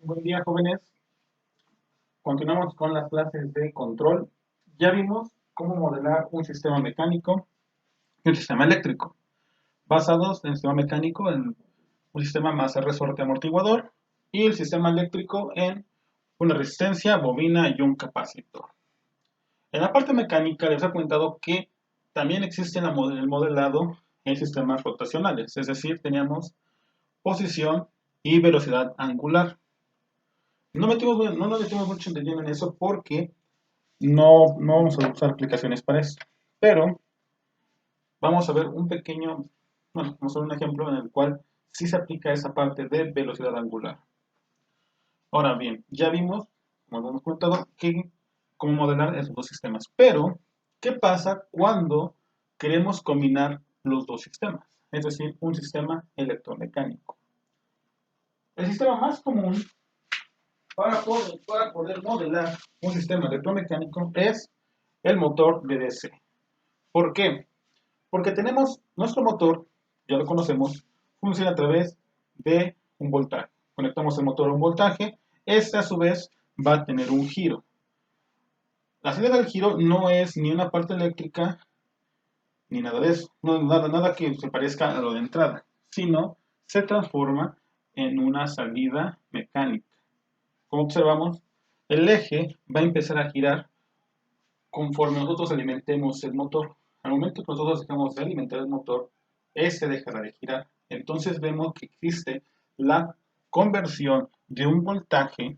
Buen día, jóvenes. Continuamos con las clases de control. Ya vimos cómo modelar un sistema mecánico y un sistema eléctrico, basados en el sistema mecánico en un sistema masa, resorte, amortiguador, y el sistema eléctrico en una resistencia, bobina y un capacitor. En la parte mecánica les he comentado que también existe el modelado en sistemas rotacionales, es decir, teníamos posición y velocidad angular. No nos metimos mucho de lleno en eso porque no vamos a usar aplicaciones para eso. Pero vamos a ver vamos a ver un ejemplo en el cual sí se aplica esa parte de velocidad angular. Ahora bien, ya vimos, como hemos comentado, cómo modelar esos dos sistemas. Pero, ¿qué pasa cuando queremos combinar los dos sistemas? Es decir, un sistema electromecánico. El sistema más común para poder modelar un sistema electromecánico es el motor de DC. ¿Por qué? Porque tenemos nuestro motor, ya lo conocemos, funciona a través de un voltaje. Conectamos el motor a un voltaje, este a su vez va a tener un giro. La salida del giro no es ni una parte eléctrica ni nada de eso, nada que se parezca a lo de entrada, sino se transforma en una salida mecánica. Como observamos, el eje va a empezar a girar conforme nosotros alimentemos el motor. Al momento que nosotros dejamos de alimentar el motor, este dejará de girar. Entonces vemos que existe la conversión de un voltaje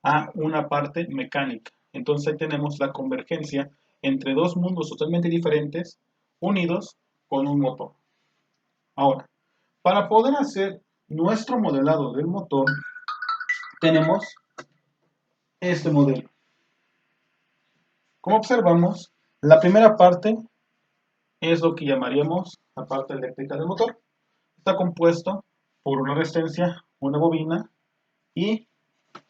a una parte mecánica. Entonces ahí tenemos la convergencia entre dos mundos totalmente diferentes unidos con un motor. Ahora, para poder hacer nuestro modelado del motor, tenemos este modelo. Como observamos, la primera parte es lo que llamaríamos la parte eléctrica del motor. Está compuesto por una resistencia, una bobina y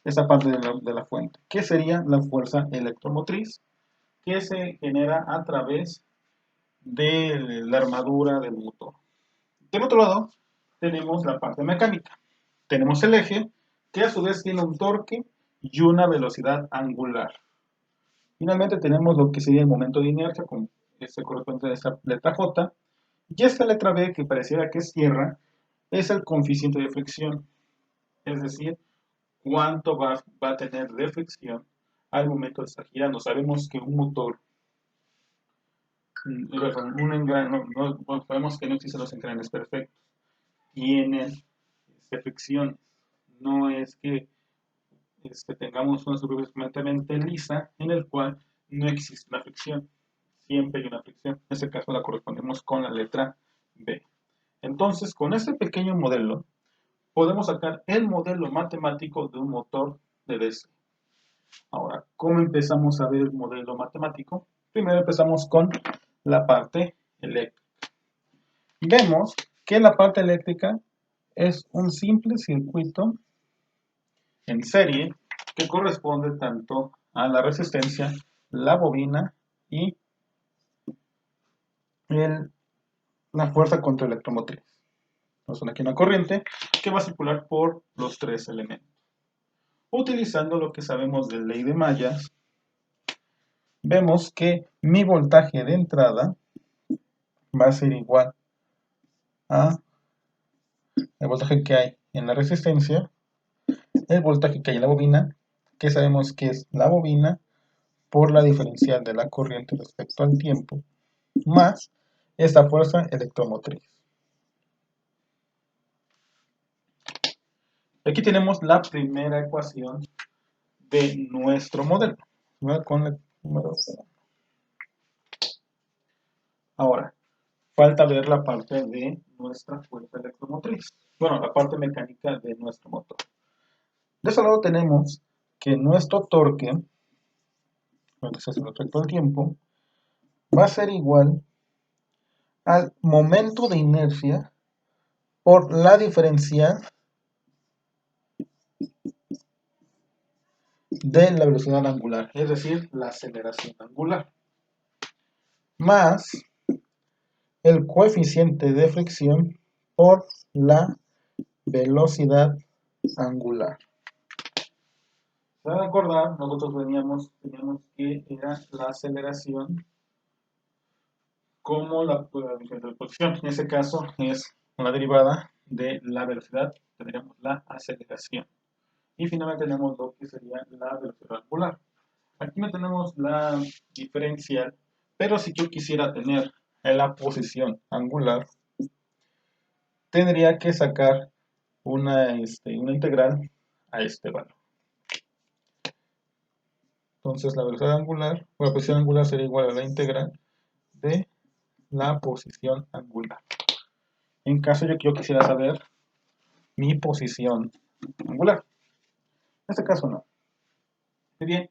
esta parte de la fuente, que sería la fuerza electromotriz que se genera a través de la armadura del motor. Del otro lado tenemos la parte mecánica. Tenemos el eje, que a su vez tiene un torque y una velocidad angular. Finalmente tenemos lo que sería el momento de inercia, con este corresponde a esta letra J, y esta letra B, que pareciera que es tierra, es el coeficiente de fricción, es decir, cuánto va a tener de fricción al momento de estar girando. Sabemos que un motor, un engrane, sabemos que no existen los engranes perfectos, tienen fricción. No es que tengamos una superficie completamente lisa en el cual no existe una fricción. Siempre hay una fricción. En este caso la correspondemos con la letra B. Entonces, con este pequeño modelo, podemos sacar el modelo matemático de un motor de DC. Ahora, ¿cómo empezamos a ver el modelo matemático? Primero empezamos con la parte eléctrica. Vemos que la parte eléctrica es un simple circuito en serie que corresponde tanto a la resistencia, la bobina y la fuerza contra-electromotriz. Entonces aquí una corriente que va a circular por los tres elementos. Utilizando lo que sabemos de ley de Mallas, vemos que mi voltaje de entrada va a ser igual a el voltaje que hay en la resistencia, el voltaje que hay en la bobina, que sabemos que es la bobina por la diferencial de la corriente respecto al tiempo, más esta fuerza electromotriz. Aquí tenemos la primera ecuación de nuestro modelo. Con el número 1. Ahora, falta ver la parte de nuestra fuerza electromotriz. Bueno, la parte mecánica de nuestro motor. De ese lado tenemos que nuestro torque, respecto al tiempo, va a ser igual al momento de inercia por la diferencial de la velocidad angular, es decir, la aceleración angular, más el coeficiente de fricción por la velocidad angular. Para acordar, nosotros teníamos que era la aceleración como la diferencia de posición. En ese caso es una derivada de la velocidad, tendríamos la aceleración. Y finalmente tenemos lo que sería la velocidad angular. Aquí no tenemos la diferencial, pero si yo quisiera tener la posición angular, tendría que sacar una integral a este valor. Entonces la velocidad angular, o la posición angular sería igual a la integral de la posición angular. En caso de que yo quisiera saber mi posición angular. En este caso no. Muy bien.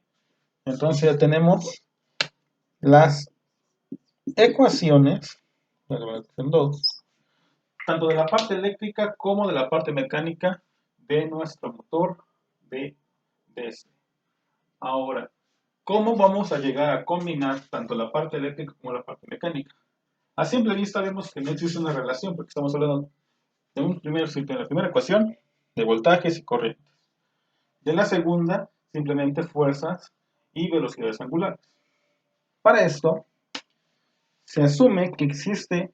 Entonces ya tenemos las ecuaciones, tanto de la parte eléctrica como de la parte mecánica de nuestro motor de DC. Ahora, ¿cómo vamos a llegar a combinar tanto la parte eléctrica como la parte mecánica? A simple vista vemos que no existe una relación porque estamos hablando de la primera ecuación de voltajes y corrientes. De la segunda, simplemente fuerzas y velocidades angulares. Para esto, se asume que existe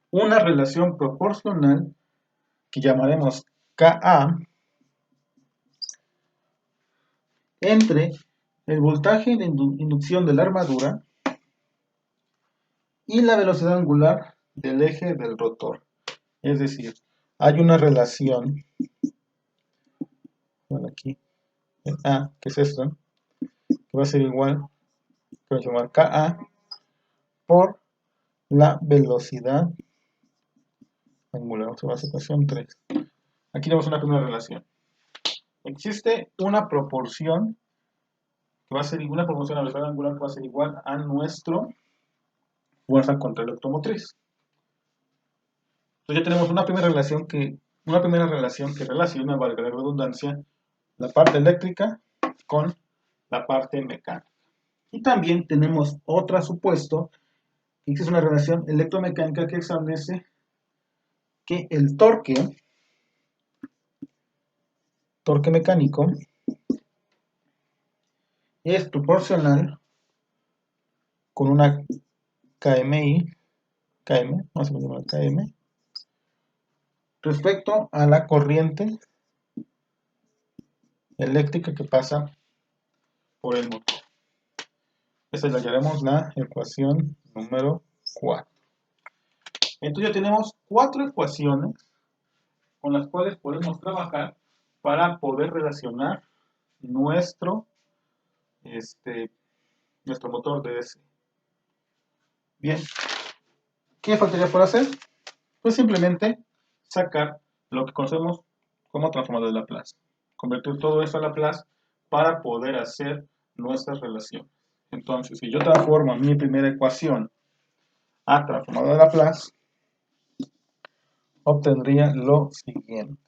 una relación proporcional que llamaremos Ka entre el voltaje de inducción de la armadura y la velocidad angular del eje del rotor. Es decir, hay una relación, bueno, aquí, A, que es esto, que va a ser igual, voy a llamar Ka por la velocidad angular. Vamos a la ecuación 3. Aquí tenemos una primera relación. Existe una proporción que va a ser una proporción a la velocidad angular que va a ser igual a nuestro fuerza contra electromotriz. Entonces ya tenemos una primera relación que relaciona, valga la redundancia, la parte eléctrica con la parte mecánica. Y también tenemos otro supuesto, que es una relación electromecánica que establece que el torque mecánico es proporcional con una vamos a llamar KM, respecto a la corriente eléctrica que pasa por el motor. Esta la llamaremos la ecuación número 4. Entonces ya tenemos 4 ecuaciones con las cuales podemos trabajar para poder relacionar nuestro, nuestro motor de DC. Bien, ¿qué faltaría por hacer? Pues simplemente sacar lo que conocemos como transformador de Laplace. Convertir todo eso a Laplace para poder hacer nuestras relaciones. Entonces, si yo transformo mi primera ecuación a transformador de Laplace, obtendría lo siguiente.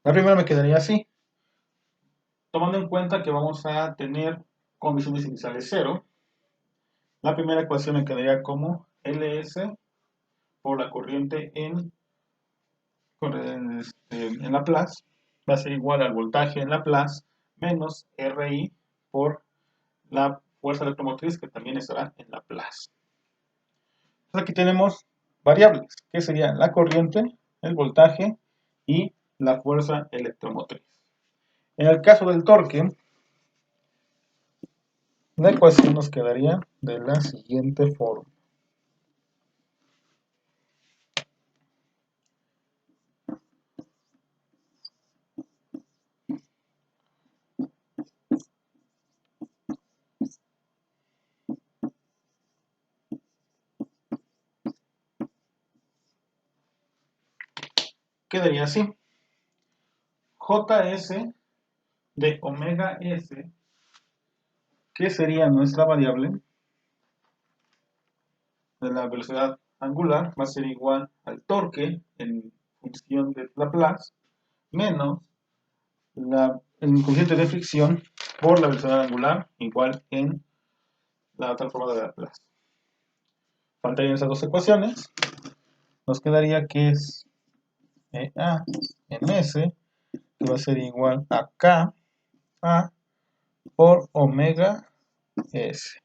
La primera me quedaría así, tomando en cuenta que vamos a tener condiciones iniciales 0. La primera ecuación me quedaría como Ls por la corriente en Laplace va a ser igual al voltaje en Laplace menos Ri por la fuerza electromotriz que también estará en Laplace. Entonces aquí tenemos variables, que sería la corriente, el voltaje y la fuerza electromotriz. En el caso del torque, la ecuación nos quedaría de la siguiente forma. Quedaría así. Js de omega s, que sería nuestra variable, de la velocidad angular va a ser igual al torque en función de Laplace menos el coeficiente de fricción por la velocidad angular igual en la transformada de Laplace. Faltarían esas dos ecuaciones. Nos quedaría que es A en S, que va a ser igual a K A por omega S.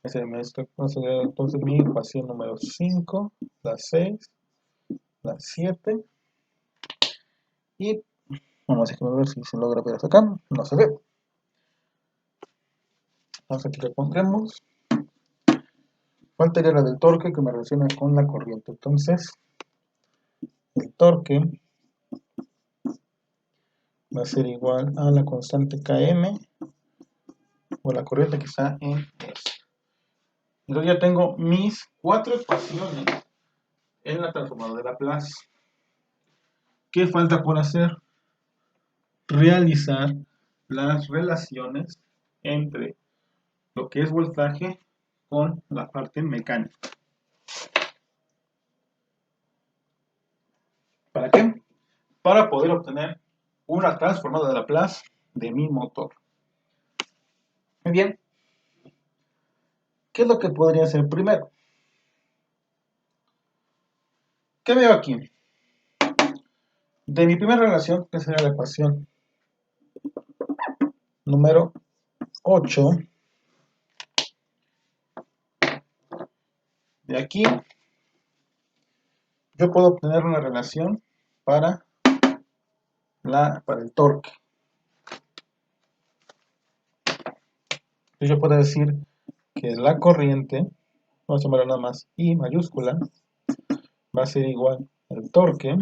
Esa sería entonces mi ecuación número 5, la 6, la 7. Y vamos a ver si se logra ver hasta acá. No se ve. Entonces aquí le pondremos. Faltaría la del torque que me relaciona con la corriente. Entonces, el torque va a ser igual a la constante Km o la corriente que está en S. Entonces ya tengo mis 4 ecuaciones en la transformadora de Laplace. ¿Qué falta por hacer? Realizar las relaciones entre lo que es voltaje con la parte mecánica. ¿Para qué? Para poder obtener una transformada de Laplace de mi motor. Muy bien. ¿Qué es lo que podría hacer primero? ¿Qué veo aquí? De mi primera relación, que sería la ecuación número 8, de aquí yo puedo obtener una relación para el torque. Entonces yo puedo decir que la corriente, vamos a llamarla nada más I mayúscula, va a ser igual al torque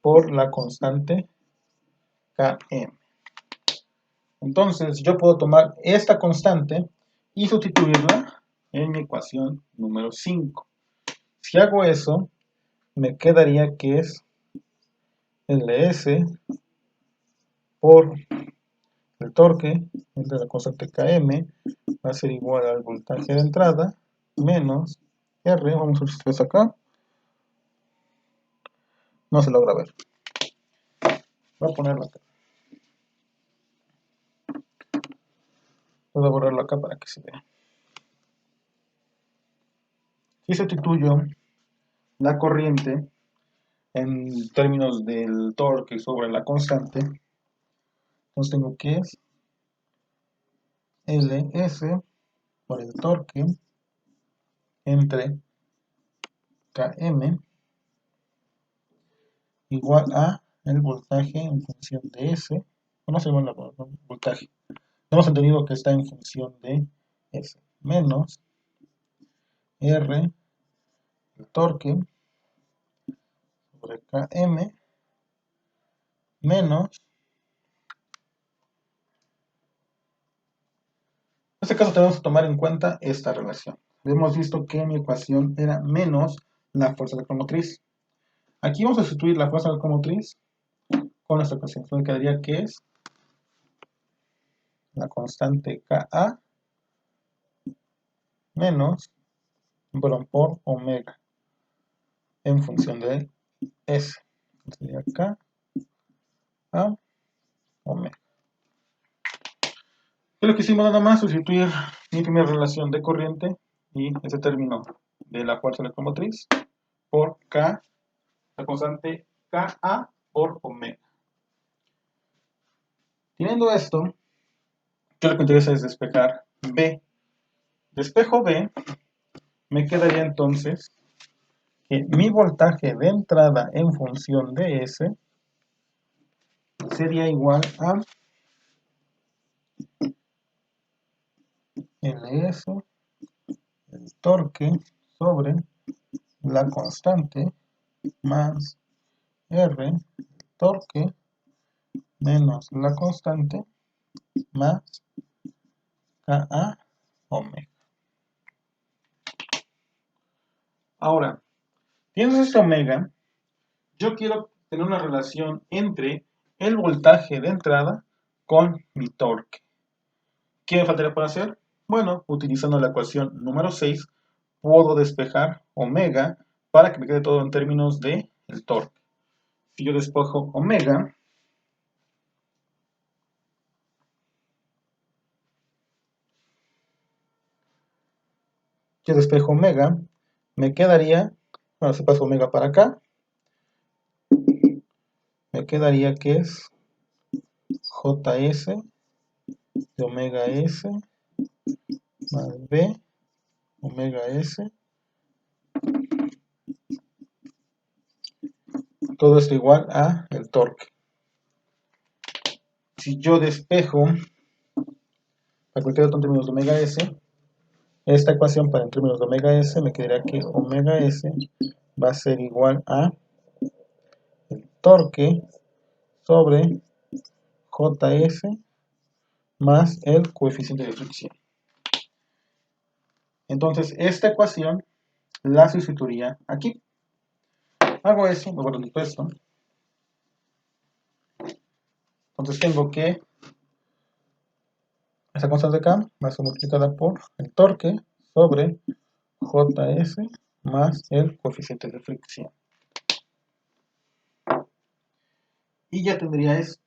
por la constante Km. Entonces yo puedo tomar esta constante y sustituirla en mi ecuación número 5. Si hago eso, me quedaría que es Ls por el torque entre la constante Km va a ser igual al voltaje de entrada menos R, vamos a ver si ves acá, no se logra ver, voy a ponerlo acá, voy a borrarlo acá para que se vea. Si sustituyo la corriente en términos del torque sobre la constante, entonces tengo que es Ls por el torque entre Km igual a el voltaje en función de S, no se llama voltaje, hemos entendido que está en función de S, menos R, el torque, sobre Km, menos, en este caso tenemos que tomar en cuenta esta relación. Hemos visto que mi ecuación era menos la fuerza electromotriz. Aquí vamos a sustituir la fuerza electromotriz con esta ecuación. Entonces quedaría que es la constante Ka menos, bueno, por omega en función de S. Sería K a omega. Es lo que hicimos nada más, sustituir mi primera relación de corriente y ese término de la fuerza electromotriz por K, la constante Ka por omega. Teniendo esto, yo lo que interesa es despejar B. Despejo B, me quedaría entonces que mi voltaje de entrada en función de S sería igual a Ls, el torque, sobre la constante, más R, el torque, menos la constante, más Ka omega. Ahora, tienes este omega, yo quiero tener una relación entre el voltaje de entrada con mi torque. ¿Qué me faltaría por hacer? Bueno, utilizando la ecuación número 6, puedo despejar omega para que me quede todo en términos de el torque. Si yo despejo omega, me quedaría, bueno, se pasa omega para acá, me quedaría que es JS de omega S más B omega S. Todo esto igual a el torque. Si yo despejo para cualquier otro en términos de omega S, esta ecuación para en términos de omega S me quedaría que omega S va a ser igual a el torque sobre JS más el coeficiente de fricción. Entonces esta ecuación la sustituiría aquí. Hago eso, me guardo esto. Entonces tengo que esa constante acá va a ser multiplicada por el torque sobre JS más el coeficiente de fricción. Y ya tendría esto.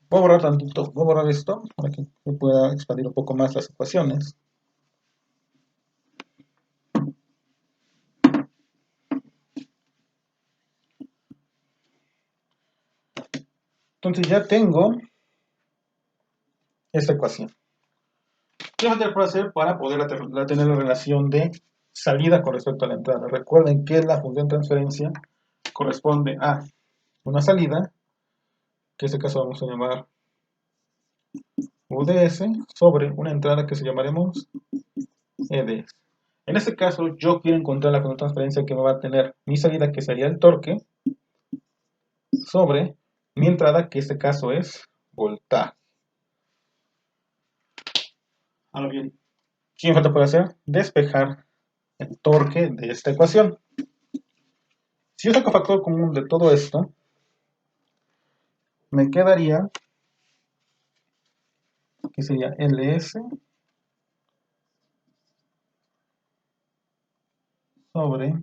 Voy a borrar tantito, voy a borrar esto para que se pueda expandir un poco más las ecuaciones. Entonces ya tengo esta ecuación. ¿Qué falta por hacer para poder tener la relación de salida con respecto a la entrada? Recuerden que la función transferencia corresponde a una salida, que en este caso vamos a llamar UDS, sobre una entrada que se llamaremos EDS. En este caso yo quiero encontrar la función de transferencia que me va a tener mi salida, que sería el torque, sobre mi entrada, que en este caso es voltaje. Ahora bien, ¿qué me falta por hacer? Despejar el torque de esta ecuación. Si yo saco factor común de todo esto, me quedaría que sería LS sobre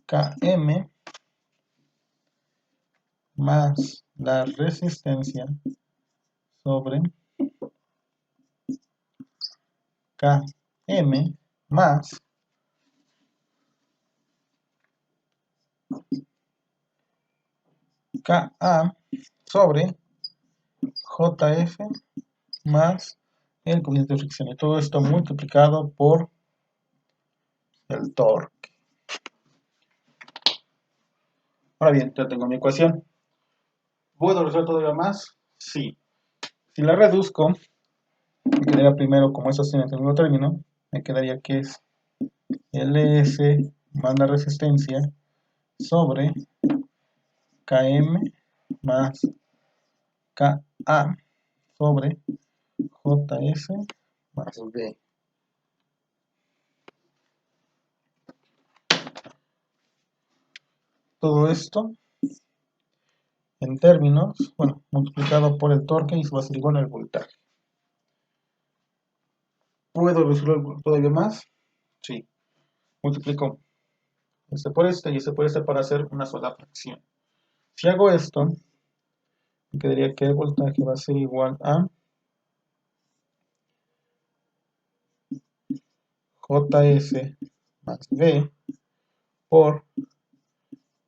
KM más la resistencia sobre KM más KA sobre JF más el coeficiente de fricción. Y todo esto multiplicado por el torque. Ahora bien, ya tengo mi ecuación. ¿Puedo resolver todavía más? Sí. Si la reduzco, me quedaría primero, como eso tiene el segundo término, me quedaría que es LS más la resistencia sobre KM más KA sobre JS más B. Todo esto en términos, bueno, multiplicado por el torque y se va a ser igual al voltaje. ¿Puedo resolver todavía más? Sí. Multiplico este por este y este por este para hacer una sola fracción. Si hago esto, me quedaría que el voltaje va a ser igual a JS más B por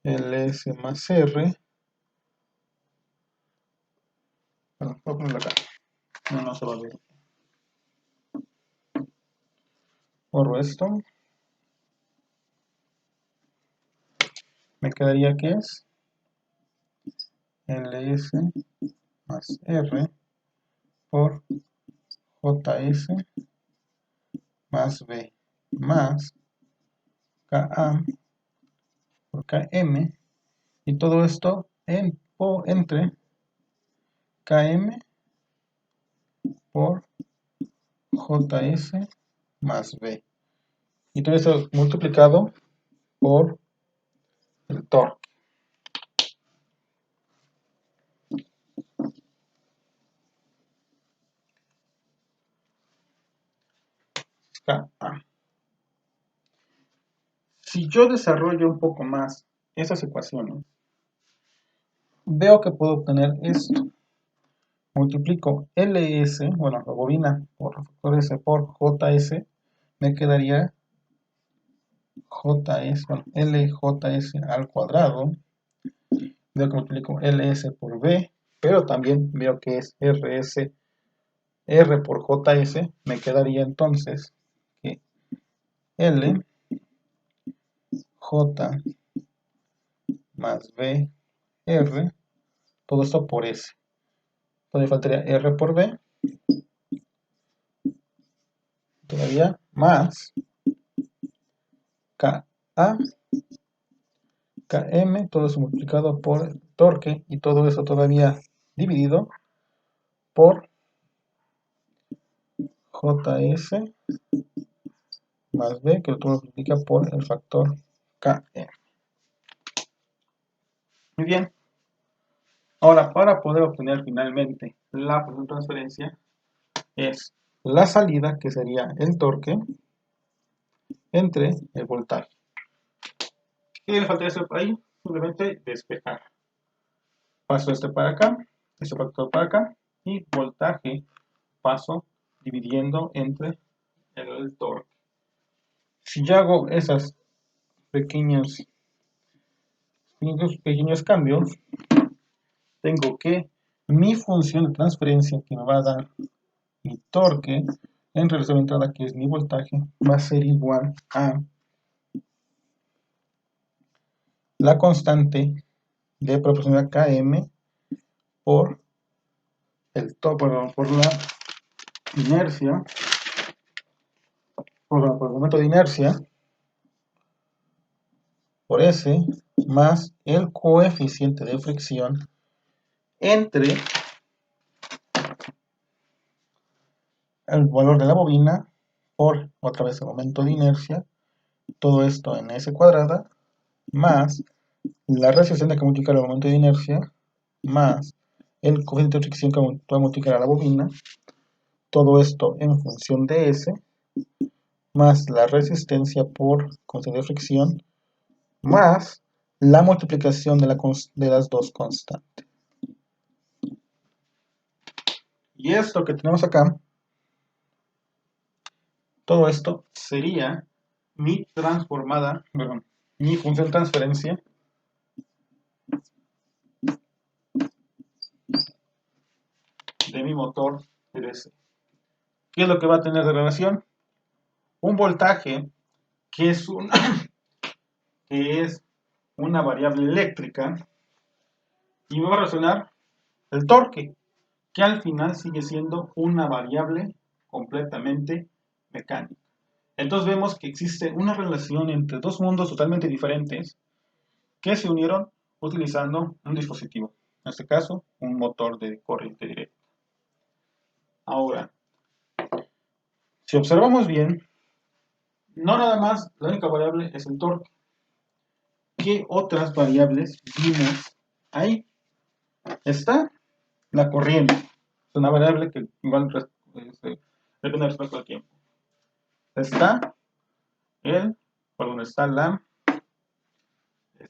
LS más R. Bueno, voy a ponerlo acá. No se va a ver. Borro esto. Me quedaría que es LS más R por JS más B más KA por KM, y todo esto entre KM por JS más B. Y todo esto multiplicado por el torque. KA. Si yo desarrollo un poco más esas ecuaciones, veo que puedo obtener esto. Multiplico LS, bueno, la bobina por factor S por JS, me quedaría JS, bueno, LJS al cuadrado. Veo que multiplico LS por B, pero también veo que es RS, R por JS, me quedaría entonces que L, J más B, R, todo esto por S. Todavía faltaría R por B, todavía más KA, KM, todo eso multiplicado por el torque y todo eso todavía dividido por JS más B, que lo multiplica por el factor KM. Muy bien. Ahora, para poder obtener finalmente la transferencia, es la salida, que sería el torque, entre el voltaje. ¿Qué le faltaría hacer por ahí? Simplemente despejar. Paso este para acá, este factor para acá, y voltaje paso dividiendo entre el torque. Si yo hago esos pequeños cambios, tengo que mi función de transferencia que me va a dar mi torque en relación a la entrada, que es mi voltaje, va a ser igual a la constante de proporcionalidad Km por por la inercia, por el momento de inercia, por S, más el coeficiente de fricción entre el valor de la bobina por otra vez el momento de inercia, todo esto en S cuadrada, más la resistencia que multiplica el momento de inercia, más el coeficiente de fricción que va a multiplicar a la bobina, todo esto en función de S, más la resistencia por constante de fricción, más la multiplicación de las dos constantes. Y esto que tenemos acá, todo esto sería mi transformada, perdón, mi función de transferencia de mi motor de DC. ¿Qué es lo que va a tener de relación? Un voltaje que es, que es una variable eléctrica, y me va a relacionar el torque, que al final sigue siendo una variable completamente mecánica. Entonces vemos que existe una relación entre dos mundos totalmente diferentes que se unieron utilizando un dispositivo, en este caso un motor de corriente directa. Ahora, si observamos bien, no nada más la única variable es el torque. ¿Qué otras variables vimos ahí? Está la corriente, es una variable que igual depende respecto al tiempo. Está está la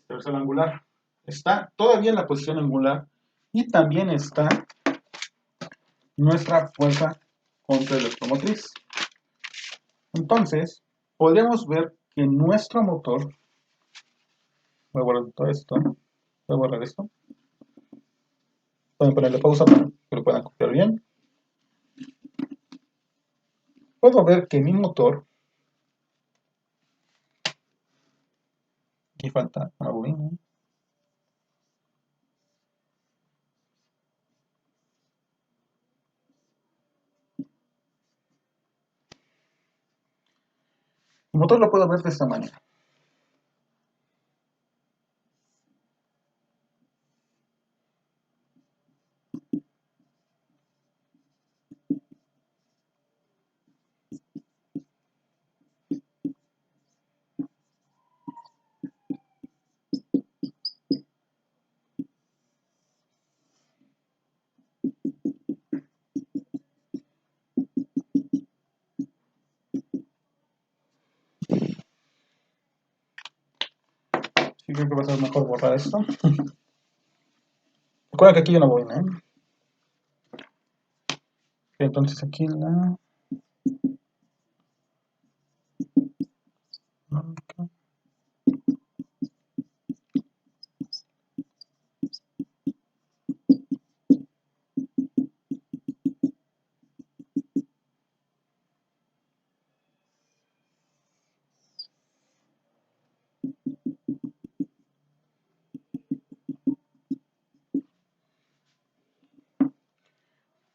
versor angular, está todavía en la posición angular, y también está nuestra fuerza contra el electromotriz. Entonces, podríamos ver que nuestro motor, voy a borrar todo esto, voy a borrar esto, pueden ponerle pausa para que lo puedan copiar bien. Puedo ver que mi motor, aquí falta una bobina, el motor lo puedo ver de esta manera. Sí, creo que va a ser mejor borrar esto. Recuerda que aquí yo no voy, ¿eh? Entonces aquí la...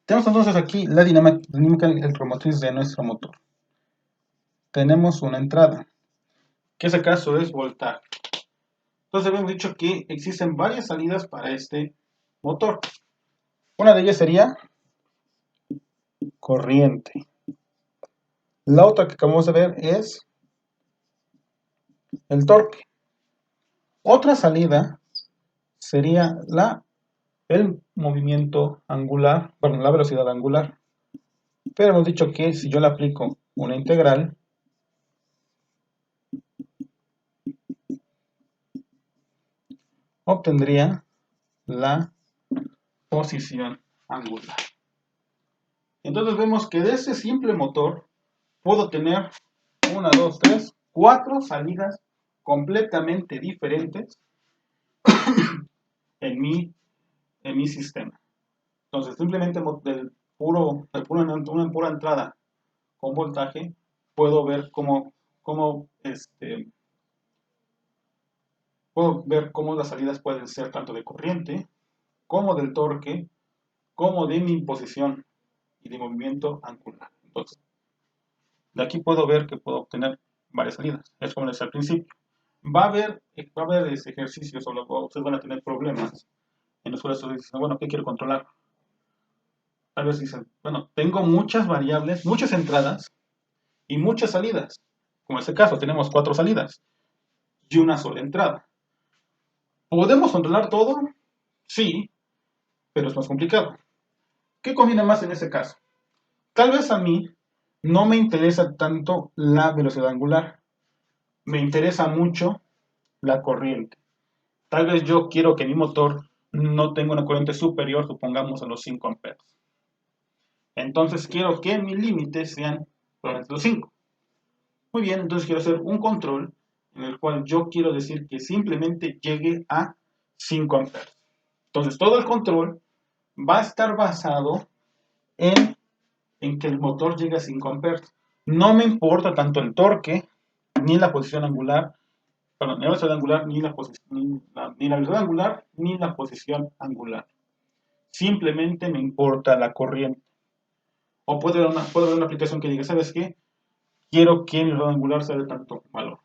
Tenemos entonces aquí la dinámica electromotriz de nuestro motor. Tenemos una entrada, que ese caso es voltaje. Entonces habíamos dicho que existen varias salidas para este motor. Una de ellas sería corriente. La otra que acabamos de ver es el torque. Otra salida sería el movimiento angular, bueno, la velocidad angular. Pero hemos dicho que si yo le aplico una integral, obtendría la posición angular. Entonces vemos que de ese simple motor puedo tener 1, 2, 3, 4 salidas completamente diferentes en mi sistema. Entonces simplemente una pura entrada con voltaje puedo ver puedo ver cómo las salidas pueden ser tanto de corriente como del torque como de mi posición y de movimiento angular. Entonces, de aquí puedo ver que puedo obtener varias salidas. Es como les decía al principio. Va a haber ejercicios o ustedes van a tener problemas en los cuales ustedes dicen, bueno, ¿qué quiero controlar? Tal vez dicen, bueno, tengo muchas variables, muchas entradas y muchas salidas. Como en este caso, tenemos 4 salidas y una sola entrada. ¿Podemos controlar todo? Sí, pero es más complicado. ¿Qué conviene más en ese caso? Tal vez a mí no me interesa tanto la velocidad angular, me interesa mucho la corriente. Tal vez yo quiero que mi motor no tenga una corriente superior, supongamos, a los 5 amperes. Entonces quiero que mis límites sean probablemente los 5. Muy bien, entonces quiero hacer un control en el cual yo quiero decir que simplemente llegue a 5 amperes. Entonces todo el control va a estar basado en que el motor llegue a 5 amperes. No me importa tanto el torque, ni la posición angular, perdón, ni la velocidad angular, ni la velocidad angular, ni la posición angular. Simplemente me importa la corriente. O puede haber una aplicación que diga, ¿sabes qué? Quiero que mi velocidad angular sea de tanto valor.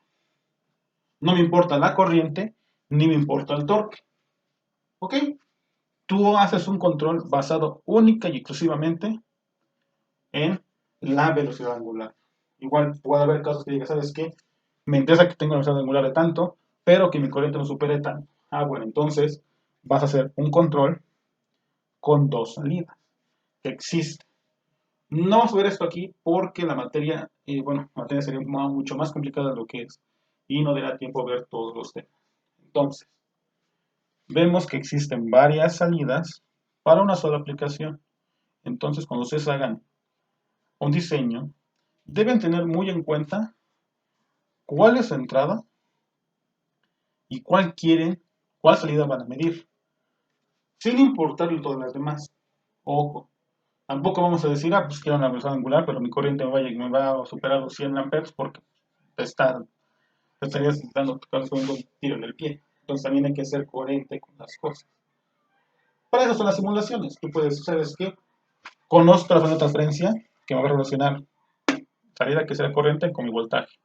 No me importa la corriente, ni me importa el torque. ¿Ok? Tú haces un control basado única y exclusivamente en la velocidad angular. Igual puede haber casos que diga, ¿sabes qué? Me interesa que tenga una velocidad angular de tanto, pero que mi corriente no supere tanto. Bueno, entonces vas a hacer un control con 2 salidas que existe. No vamos a ver esto aquí porque la materia, la materia sería mucho más complicada de lo que es y no dará tiempo a ver todos los temas. Entonces, vemos que existen varias salidas para una sola aplicación. Entonces, cuando ustedes hagan un diseño, deben tener muy en cuenta cuál es su entrada y cuál salida van a medir, sin importarle todas las demás. Ojo, tampoco vamos a decir, pues quiero una velocidad angular, pero mi corriente me va a superar los 100 amperes porque te estarías dando un tiro en el pie. Entonces también hay que ser coherente con las cosas. Para eso son las simulaciones. Tú puedes, ¿sabes qué? Conozco la zona de transferencia que me va a relacionar salida que sea corriente con mi voltaje.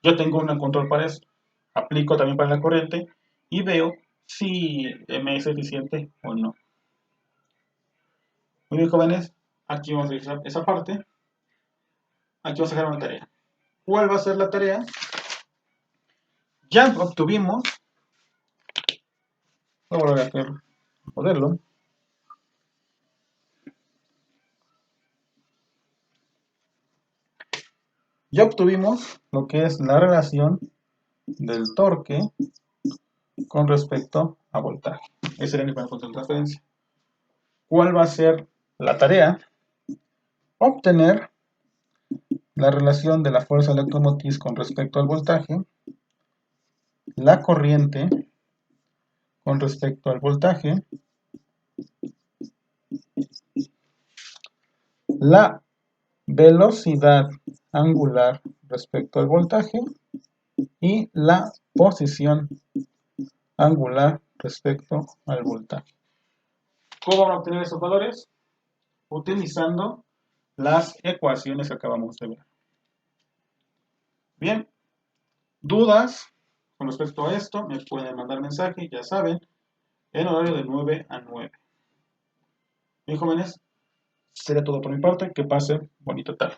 Yo tengo un control para eso. Aplico también para la corriente y veo si me es eficiente o no. Muy bien, jóvenes. Aquí vamos a revisar esa parte. Aquí vamos a dejar una tarea. ¿Cuál va a ser la tarea? Ya obtuvimos. Voy a volver a hacer modelo. Ya obtuvimos lo que es la relación del torque con respecto a voltaje. Esa sería mi primera función de transferencia. ¿Cuál va a ser la tarea? Obtener la relación de la fuerza electromotriz con respecto al voltaje, la corriente con respecto al voltaje, la velocidad angular respecto al voltaje y la posición angular respecto al voltaje. ¿Cómo van a obtener esos valores? Utilizando las ecuaciones que acabamos de ver. Bien, dudas con respecto a esto, me pueden mandar mensaje, ya saben, en horario de 9 a 9. Bien, jóvenes, sería todo por mi parte. Que pasen bonita tarde.